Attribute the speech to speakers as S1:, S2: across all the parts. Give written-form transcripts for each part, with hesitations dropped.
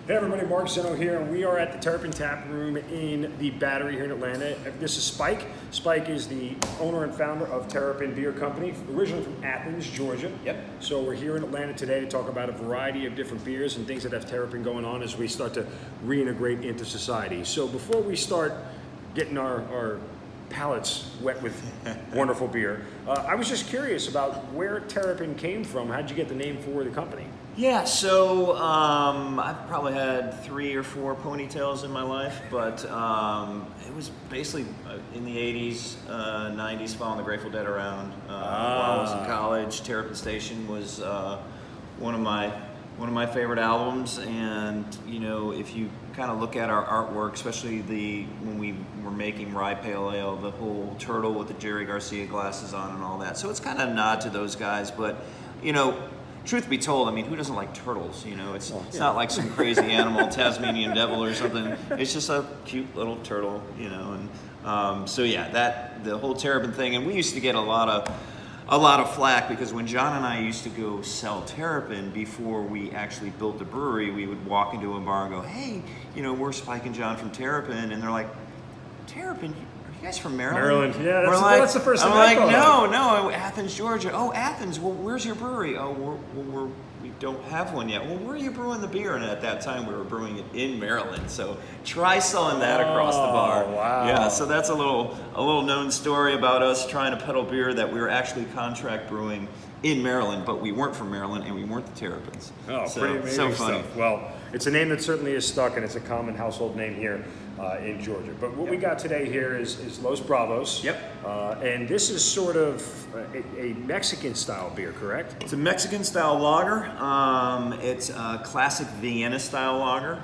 S1: Hey everybody, Mark Zeno here, and we are at the Terrapin Taproom in the Battery here in Atlanta. This is Spike. Spike is the owner and founder of Terrapin Beer Company, originally from Athens, Georgia.
S2: Yep.
S1: So we're here in Atlanta today to talk about a variety of different beers and things that have Terrapin going on as we start to reintegrate into society. So before we start getting our palates wet with wonderful beer, I was just curious about where Terrapin came from. How'd you get the name for the company?
S2: Yeah, so I've probably had 3 or 4 ponytails in my life, but it was basically in the 80s, 90s, following the Grateful Dead around. While I was in college, Terrapin Station was one of my favorite albums, and you know, if you kind of look at our artwork, especially when we were making Rye Pale Ale, the whole turtle with the Jerry Garcia glasses on and all that. So it's kind of a nod to those guys, but you know, truth be told, I mean, who doesn't like turtles? You know, it's not like some crazy animal, Tasmanian devil or something. It's just a cute little turtle, you know. And so yeah, the whole Terrapin thing, and we used to get a lot of flack because when John and I used to go sell Terrapin before we actually built the brewery, we would walk into a bar and go, "Hey, you know, we're Spike and John from Terrapin," and they're like, "Terrapin? You guys from Maryland?"
S1: Yeah, that's the first thing
S2: I'm
S1: I
S2: like,
S1: thought.
S2: no, Athens, Georgia. Oh, Athens. Well, where's your brewery? Oh, we don't have one yet. Well, where are you brewing the beer? And at that time, we were brewing it in Maryland. So try selling that across the bar.
S1: Wow.
S2: Yeah. So that's a little known story about us trying to peddle beer that we were actually contract brewing in Maryland, but we weren't from Maryland and we weren't the Terrapins.
S1: Oh,
S2: so,
S1: pretty amazing
S2: so funny.
S1: stuff. Well, it's a name that certainly is stuck, and it's a common household name here in Georgia. But what we got today here is Los Bravos.
S2: Yep.
S1: And this is sort of a Mexican-style beer, correct?
S2: It's a Mexican-style lager. It's a classic Vienna-style lager.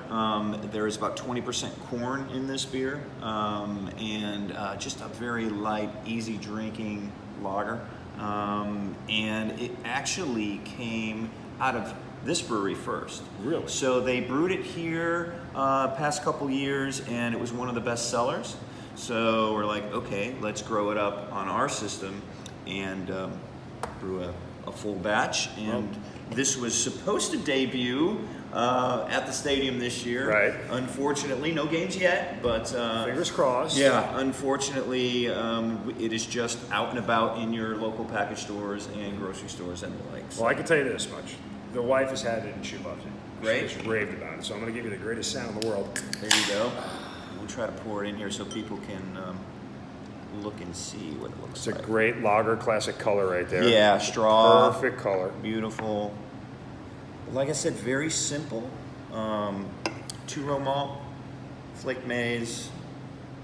S2: There is about 20% corn in this beer, and just a very light, easy-drinking lager. And it actually came out of this brewery first.
S1: Really?
S2: So they brewed it here past couple years, and it was one of the best sellers. So we're like, okay, let's grow it up on our system and brew a full batch. And this was supposed to debut at the stadium this year.
S1: Right.
S2: Unfortunately, no games yet, but
S1: Fingers crossed.
S2: yeah, unfortunately, it is just out and about in your local package stores and grocery stores and the likes.
S1: Well, I can tell you this much. The wife has had it and she loves it.
S2: Great.
S1: She's raved about it. So I'm going to give you the greatest sound in the world.
S2: There you go. We'll try to pour it in here so people can look and see what it looks
S1: It's
S2: like.
S1: a great lager classic color right there.
S2: Yeah, straw.
S1: Perfect color.
S2: Beautiful. Like I said, very simple. 2-row malt, flake maize,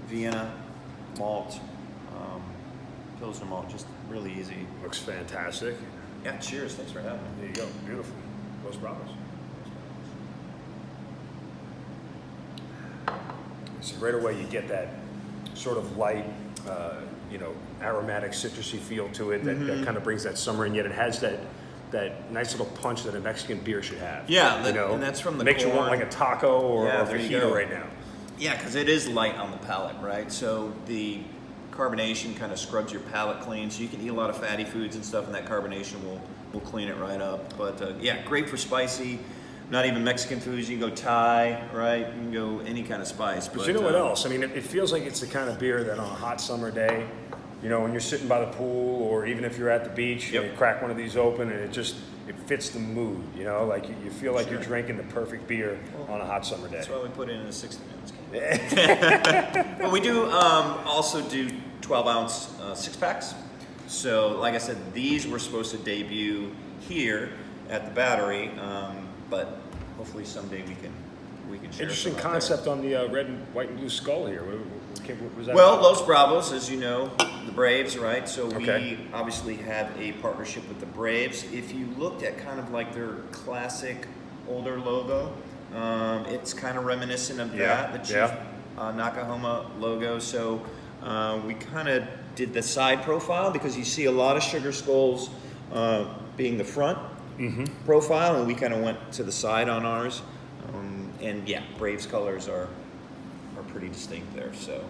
S2: Vienna malt, Pilsner malt, just really easy.
S1: Looks fantastic.
S2: Yeah, cheers. Thanks for having me.
S1: There you go. Beautiful. Los Bravos. So right away you get that sort of light, aromatic, citrusy feel to it that kind of brings that summer, and yet it has that nice little punch that a Mexican beer should have.
S2: Yeah, and that's from the
S1: makes
S2: corn.
S1: you want like a taco or a
S2: there you
S1: fajita
S2: go.
S1: right now.
S2: Yeah, because it is light on the palate, right? So the carbonation kind of scrubs your palate clean, so you can eat a lot of fatty foods and stuff, and that carbonation will clean it right up. But yeah, great for spicy. Not even Mexican foods. You can go Thai, right? You can go any kind of spice.
S1: But you know what else? I mean, it feels like it's the kind of beer that on a hot summer day, you know, when you're sitting by the pool or even if you're at the beach, you crack one of these open and it fits the mood, you know? Like you feel like you're drinking the perfect beer on a hot summer day.
S2: That's why we put it in a 60-ounce can. But we do also do 12-ounce 6-packs. So, like I said, these were supposed to debut here at the Battery, but hopefully someday we can share.
S1: Interesting
S2: some out
S1: concept on the red and white and blue skull here. What was that?
S2: Well, Los Bravos, as you know, the Braves, right? So
S1: Okay.
S2: we obviously have a partnership with the Braves. If you looked at kind of like their classic older logo, it's kind of reminiscent of that, the Chief Nakahoma logo. So we kind of did the side profile because you see a lot of sugar skulls being the front profile, and we kind of went to the side on ours. And yeah, Braves colors are pretty distinct there. So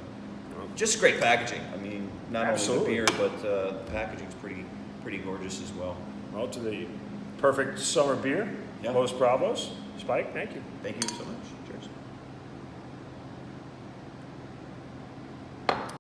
S2: just great packaging. I mean, not
S1: Absolutely.
S2: only the beer, but the packaging's pretty gorgeous as well.
S1: Well, to the perfect summer beer.
S2: Yeah.
S1: Los Bravos. Spike, thank you.
S2: Thank you so much.
S1: Cheers.